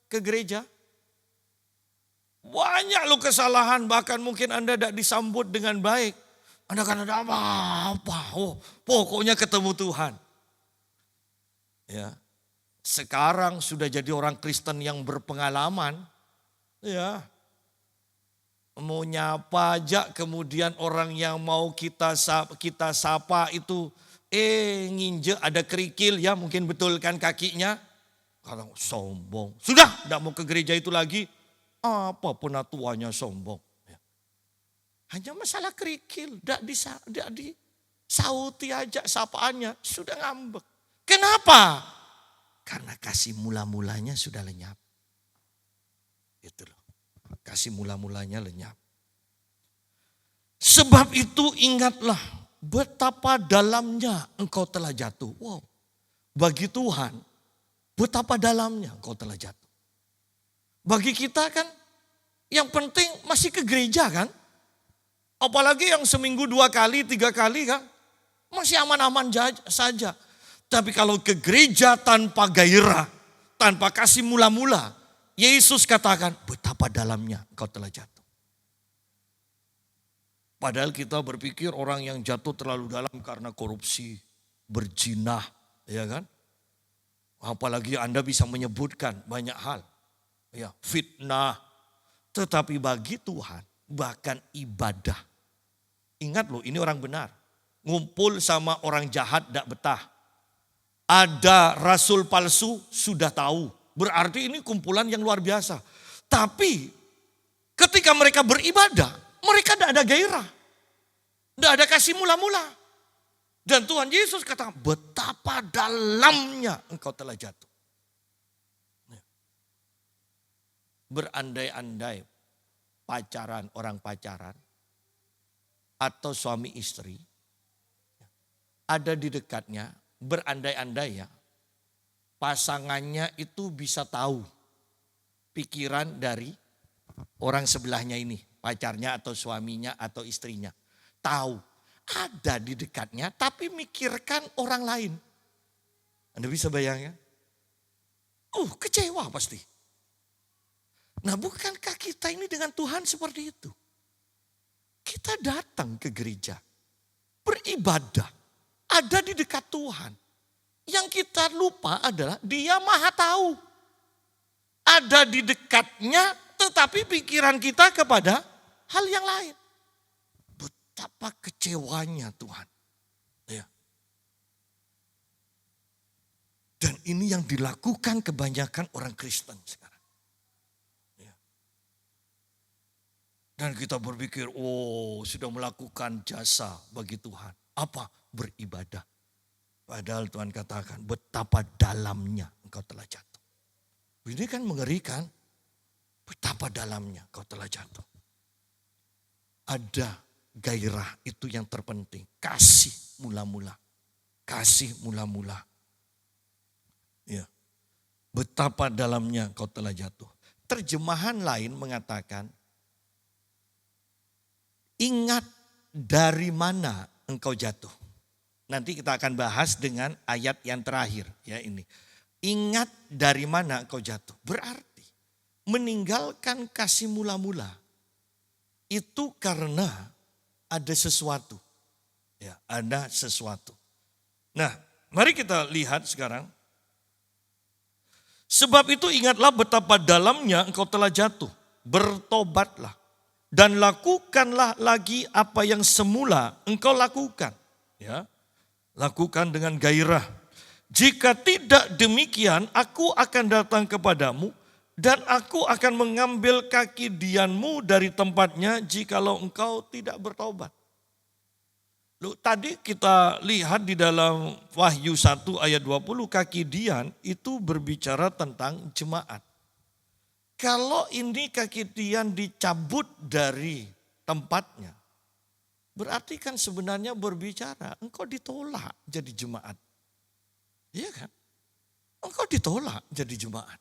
ke gereja? Banyak loh kesalahan, bahkan mungkin Anda tidak disambut dengan baik. Anda kan ada apa-apa, pokoknya ketemu Tuhan. Ya, sekarang sudah jadi orang Kristen yang berpengalaman. Ya, mau nyapa aja kemudian orang yang mau kita sapa itu nginjek ada kerikil ya, mungkin betul kan kakinya. Kalau sombong, sudah tidak mau ke gereja itu lagi. Apa penatuannya sombong. Hanya masalah kerikil, tidak disauti aja sapaannya, sudah ngambek. Kenapa? Karena kasih mula-mulanya sudah lenyap. Itu loh. Kasih mula-mulanya lenyap. Sebab itu ingatlah betapa dalamnya engkau telah jatuh. Wow. Bagi Tuhan, betapa dalamnya engkau telah jatuh. Bagi kita kan, yang penting masih ke gereja kan. Apalagi yang seminggu 2 kali, 3 kali kan. Masih aman-aman saja. Tapi kalau ke gereja tanpa gairah, tanpa kasih mula-mula, Yesus katakan betapa dalamnya engkau telah jatuh. Padahal kita berpikir orang yang jatuh terlalu dalam karena korupsi, berzinah, ya kan? Apalagi Anda bisa menyebutkan banyak hal, ya, fitnah. Tetapi bagi Tuhan bahkan ibadah. Ingat loh, ini orang benar. Ngumpul sama orang jahat tidak betah. Ada rasul palsu sudah tahu. Berarti ini kumpulan yang luar biasa. Tapi ketika mereka beribadah, mereka tidak ada gairah. Tidak ada kasih mula-mula. Dan Tuhan Yesus kata, betapa dalamnya engkau telah jatuh. Berandai-andai pacaran, orang pacaran, atau suami istri, ada di dekatnya, berandai-andai ya, pasangannya itu bisa tahu pikiran dari orang sebelahnya ini, pacarnya atau suaminya atau istrinya. Tahu, ada di dekatnya tapi mikirkan orang lain. Anda bisa bayangkan? Kecewa pasti. Nah, bukankah kita ini dengan Tuhan seperti itu? Kita datang ke gereja, beribadah, ada di dekat Tuhan. Yang kita lupa adalah Dia Maha Tahu. Ada di dekatnya, tetapi pikiran kita kepada hal yang lain. Betapa kecewanya Tuhan. Ya. Dan ini yang dilakukan kebanyakan orang Kristen sekarang. Ya. Dan kita berpikir, sudah melakukan jasa bagi Tuhan. Apa? Beribadah. Padahal Tuhan katakan betapa dalamnya engkau telah jatuh. Ini kan mengerikan. Betapa dalamnya engkau telah jatuh. Ada gairah, itu yang terpenting. Kasih mula-mula. Kasih mula-mula. Ya. Betapa dalamnya engkau telah jatuh. Terjemahan lain mengatakan, ingat dari mana engkau jatuh. Nanti kita akan bahas dengan ayat yang terakhir ya ini. Ingat dari mana engkau jatuh. Berarti meninggalkan kasih mula-mula itu karena ada sesuatu. Ya, ada sesuatu. Nah, mari kita lihat sekarang. Sebab itu ingatlah betapa dalamnya engkau telah jatuh. Bertobatlah dan lakukanlah lagi apa yang semula engkau lakukan. Ya. Lakukan dengan gairah. Jika tidak demikian, aku akan datang kepadamu dan aku akan mengambil kaki dianmu dari tempatnya jikalau engkau tidak bertobat. Tadi kita lihat di dalam Wahyu 1 ayat 20, kaki dian itu berbicara tentang jemaat. Kalau ini kaki dian dicabut dari tempatnya, berarti kan sebenarnya berbicara, engkau ditolak jadi jemaat. Iya kan? Engkau ditolak jadi jemaat.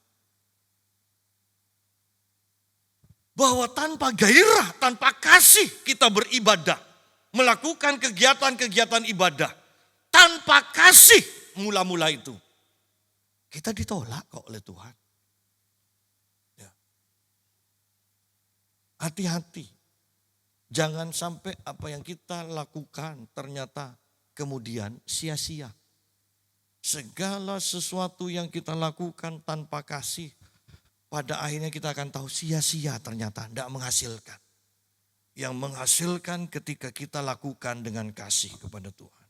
Bahwa tanpa gairah, tanpa kasih kita beribadah. Melakukan kegiatan-kegiatan ibadah. Tanpa kasih mula-mula itu. Kita ditolak kok oleh Tuhan. Ya. Hati-hati. Jangan sampai apa yang kita lakukan ternyata kemudian sia-sia. Segala sesuatu yang kita lakukan tanpa kasih, pada akhirnya kita akan tahu sia-sia ternyata, tidak menghasilkan. Yang menghasilkan ketika kita lakukan dengan kasih kepada Tuhan.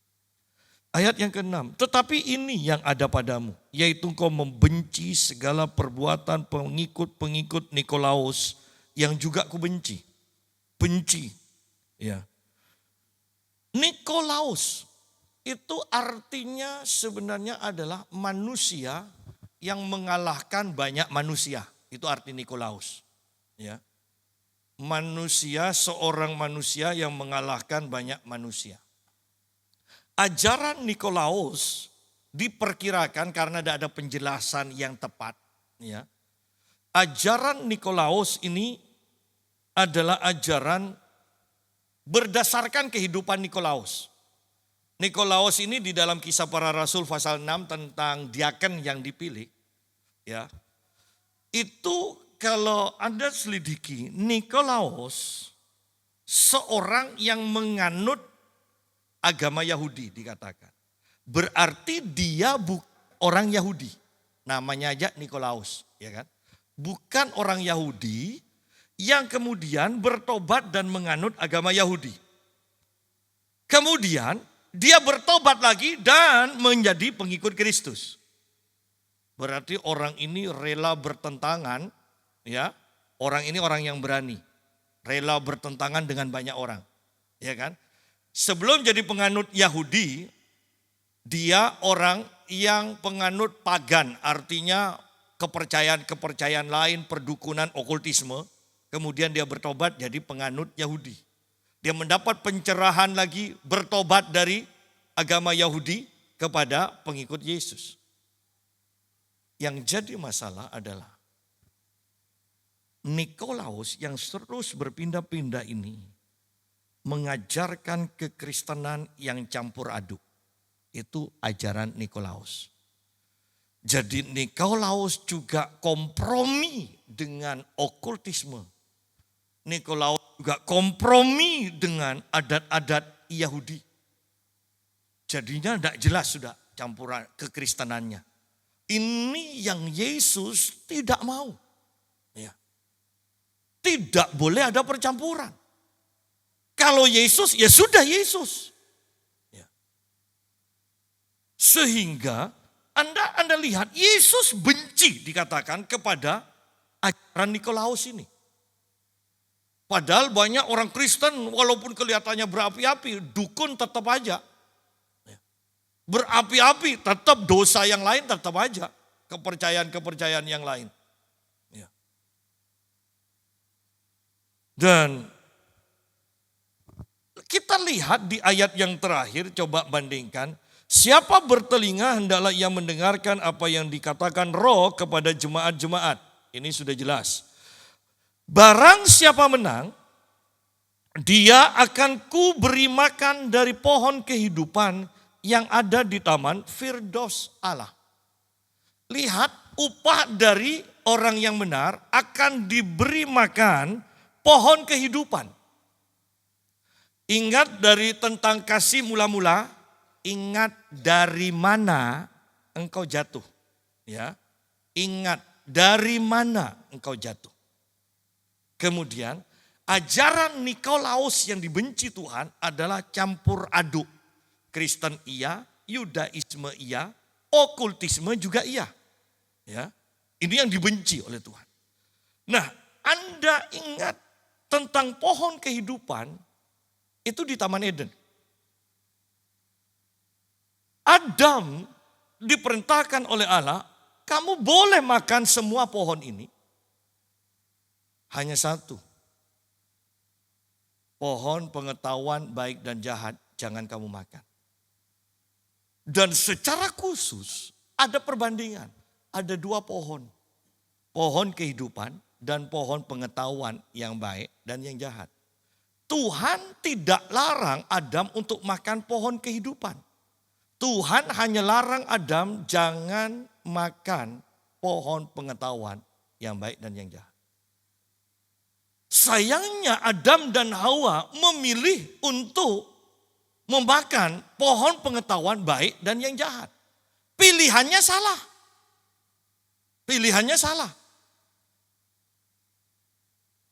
Ayat yang ke-6, tetapi ini yang ada padamu, yaitu engkau membenci segala perbuatan pengikut-pengikut Nikolaus yang juga kubenci. Benci. Ya. Nikolaus itu artinya sebenarnya adalah manusia yang mengalahkan banyak manusia. Itu arti Nikolaus. Ya. Manusia, seorang manusia yang mengalahkan banyak manusia. Ajaran Nikolaus diperkirakan karena tidak ada penjelasan yang tepat. Ya. Ajaran Nikolaus ini adalah ajaran berdasarkan kehidupan Nikolaus. Nikolaus ini di dalam Kisah Para Rasul pasal 6 tentang diaken yang dipilih. Ya, itu kalau Anda selidiki, Nikolaus seorang yang menganut agama Yahudi dikatakan. Berarti dia bukan orang Yahudi. Namanya aja Nikolaus, ya kan? Bukan orang Yahudi yang kemudian bertobat dan menganut agama Yahudi. Kemudian dia bertobat lagi dan menjadi pengikut Kristus. Berarti orang ini rela bertentangan, ya. Orang ini orang yang berani. Rela bertentangan dengan banyak orang. Ya kan? Sebelum jadi penganut Yahudi, dia orang yang penganut pagan, artinya kepercayaan-kepercayaan lain, perdukunan, okultisme. Kemudian dia bertobat jadi penganut Yahudi. Dia mendapat pencerahan lagi, bertobat dari agama Yahudi kepada pengikut Yesus. Yang jadi masalah adalah Nikolaus yang terus berpindah-pindah ini mengajarkan kekristenan yang campur aduk. Itu ajaran Nikolaus. Jadi Nikolaus juga kompromi dengan okultisme. Nikolaus juga kompromi dengan adat-adat Yahudi. Jadinya tidak jelas sudah campuran kekristenannya. Ini yang Yesus tidak mau. Ya. Tidak boleh ada percampuran. Kalau Yesus, ya sudah Yesus. Ya. Sehingga Anda lihat Yesus benci dikatakan kepada ajaran Nikolaus ini. Padahal banyak orang Kristen walaupun kelihatannya berapi-api, dukun tetap aja. Berapi-api tetap dosa yang lain tetap aja. Kepercayaan-kepercayaan yang lain. Ya. Dan kita lihat di ayat yang terakhir, coba bandingkan. Siapa bertelinga hendaklah ia mendengarkan apa yang dikatakan Roh kepada jemaat-jemaat. Ini sudah jelas. Barang siapa menang, dia akan kuberi makan dari pohon kehidupan yang ada di taman Firdaus Allah. Lihat, upah dari orang yang benar akan diberi makan pohon kehidupan. Ingat dari tentang kasih mula-mula, ingat dari mana engkau jatuh. Ya, ingat dari mana engkau jatuh. Kemudian ajaran Nikolaus yang dibenci Tuhan adalah campur aduk. Kristen iya, Yudaisme iya, okultisme juga iya. Ya, ini yang dibenci oleh Tuhan. Nah, Anda ingat tentang pohon kehidupan itu di Taman Eden. Adam diperintahkan oleh Allah, kamu boleh makan semua pohon ini. Hanya satu. Pohon pengetahuan baik dan jahat jangan kamu makan. Dan secara khusus ada perbandingan. Ada dua pohon. Pohon kehidupan dan pohon pengetahuan yang baik dan yang jahat. Tuhan tidak larang Adam untuk makan pohon kehidupan. Tuhan hanya larang Adam jangan makan pohon pengetahuan yang baik dan yang jahat. Sayangnya Adam dan Hawa memilih untuk memakan pohon pengetahuan baik dan yang jahat. Pilihannya salah. Pilihannya salah.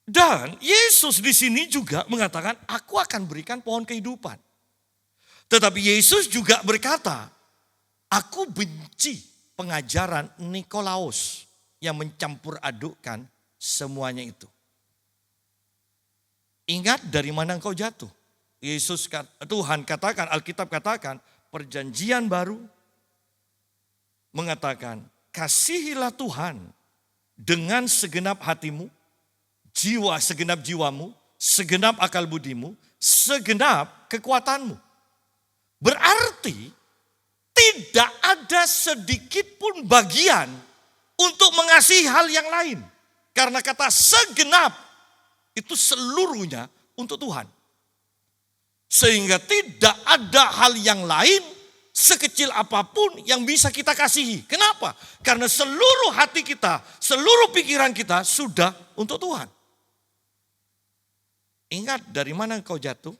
Dan Yesus di sini juga mengatakan, aku akan berikan pohon kehidupan. Tetapi Yesus juga berkata, aku benci pengajaran Nikolaus yang mencampur adukkan semuanya itu. Ingat dari mana engkau jatuh. Tuhan katakan, Alkitab katakan, perjanjian baru mengatakan, kasihilah Tuhan dengan segenap hatimu, segenap jiwamu, segenap akal budimu, segenap kekuatanmu. Berarti tidak ada sedikit pun bagian untuk mengasihi hal yang lain. Karena kata segenap itu seluruhnya untuk Tuhan. Sehingga tidak ada hal yang lain sekecil apapun yang bisa kita kasihi. Kenapa? Karena seluruh hati kita, seluruh pikiran kita sudah untuk Tuhan. Ingat dari mana engkau jatuh?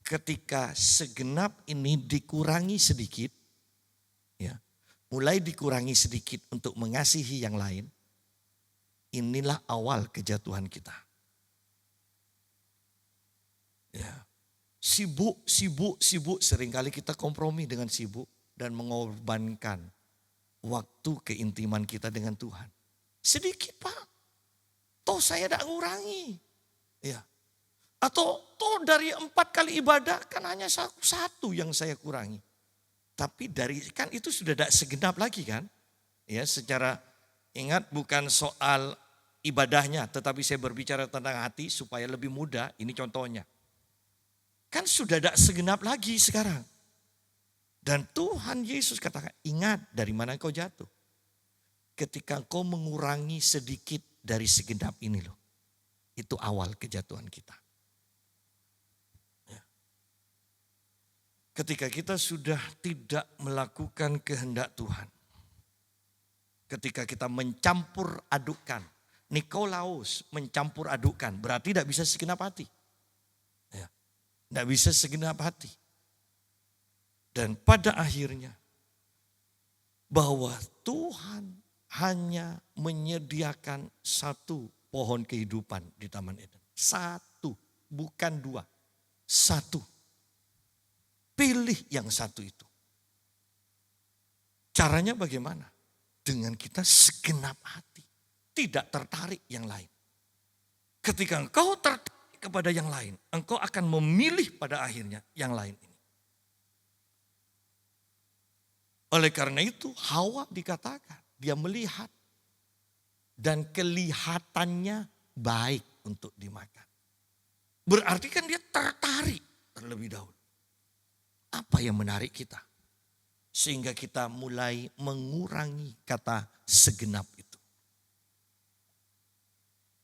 Ketika segenap ini dikurangi sedikit, ya, mulai dikurangi sedikit untuk mengasihi yang lain, inilah awal kejatuhan kita. Ya. Sibuk, seringkali kita kompromi dengan sibuk dan mengorbankan waktu keintiman kita dengan Tuhan. Sedikit Pak, toh saya tidak ngurangi. Ya. Atau toh dari 4 kali ibadah kan hanya satu yang saya kurangi. Tapi dari kan itu sudah tidak segenap lagi kan. Ya, secara ingat bukan soal ibadahnya, tetapi saya berbicara tentang hati supaya lebih mudah. Ini contohnya. Kan sudah tidak segenap lagi sekarang. Dan Tuhan Yesus katakan, ingat dari mana kau jatuh. Ketika kau mengurangi sedikit dari segenap ini loh. Itu awal kejatuhan kita. Ya. Ketika kita sudah tidak melakukan kehendak Tuhan. Ketika kita mencampur adukan. Nikolaus mencampur adukan. Berarti tidak bisa segenap hati. Tidak bisa segenap hati. Dan pada akhirnya bahwa Tuhan hanya menyediakan satu pohon kehidupan di Taman Eden. Satu, bukan 2. Satu. Pilih yang satu itu. Caranya bagaimana? Dengan kita segenap hati. Tidak tertarik yang lain. Ketika engkau tertarik kepada yang lain, engkau akan memilih pada akhirnya yang lain ini. Oleh karena itu Hawa dikatakan dia melihat dan kelihatannya baik untuk dimakan. Berarti kan dia tertarik terlebih dahulu. Apa yang menarik kita? Sehingga kita mulai mengurangi kata segenap itu.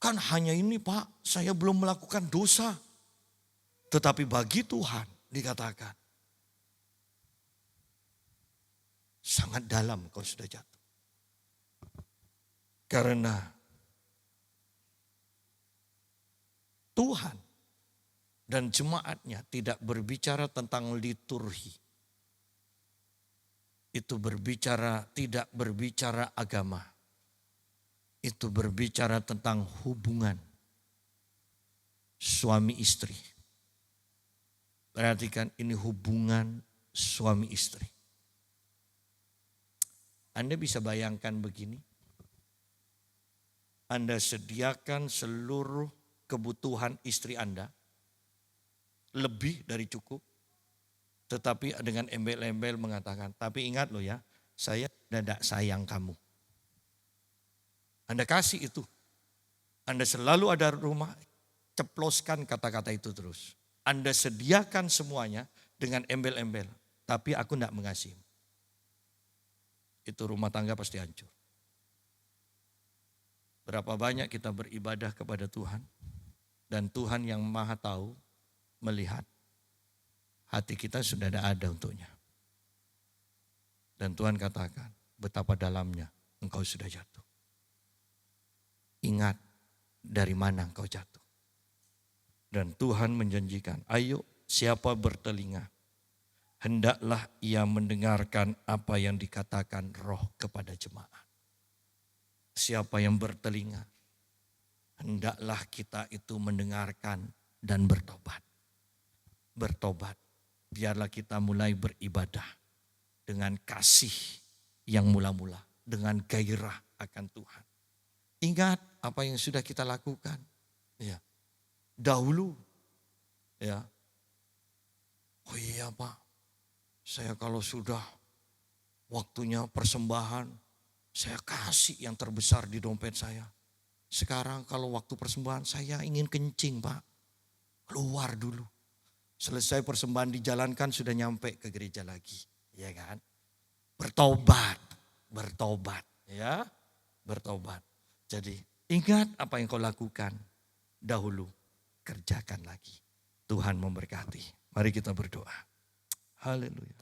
Kan hanya ini Pak, saya belum melakukan dosa. Tetapi bagi Tuhan dikatakan, sangat dalam kau sudah jatuh. Karena Tuhan dan jemaatnya tidak berbicara tentang liturgi. Itu tidak berbicara agama. Itu berbicara tentang hubungan suami istri. Perhatikan ini hubungan suami istri. Anda bisa bayangkan begini. Anda sediakan seluruh kebutuhan istri Anda. Lebih dari cukup. Tetapi dengan embel-embel mengatakan, tapi ingat loh ya, saya tidak sayang kamu. Anda kasih itu. Anda selalu ada rumah, ceploskan kata-kata itu terus. Anda sediakan semuanya dengan embel-embel. Tapi aku tidak mengasihi. Itu rumah tangga pasti hancur. Berapa banyak kita beribadah kepada Tuhan. Dan Tuhan yang maha tahu melihat. Hati kita sudah tidak ada untuknya. Dan Tuhan katakan betapa dalamnya engkau sudah jatuh. Ingat dari mana engkau jatuh. Dan Tuhan menjanjikan, ayo siapa bertelinga, hendaklah ia mendengarkan apa yang dikatakan Roh kepada jemaat. Siapa yang bertelinga, hendaklah kita itu mendengarkan dan bertobat. Bertobat, biarlah kita mulai beribadah dengan kasih yang mula-mula, dengan gairah akan Tuhan. Ingat apa yang sudah kita lakukan. Ya. Dahulu. Ya. Oh iya Pak. Saya kalau sudah waktunya persembahan, saya kasih yang terbesar di dompet saya. Sekarang kalau waktu persembahan saya ingin kencing Pak. Keluar dulu. Selesai persembahan dijalankan sudah nyampe ke gereja lagi. Ya kan? Bertobat. Bertobat. Ya, bertobat. Jadi ingat apa yang kau lakukan dahulu. Kerjakan lagi. Tuhan memberkati. Mari kita berdoa. Haleluya.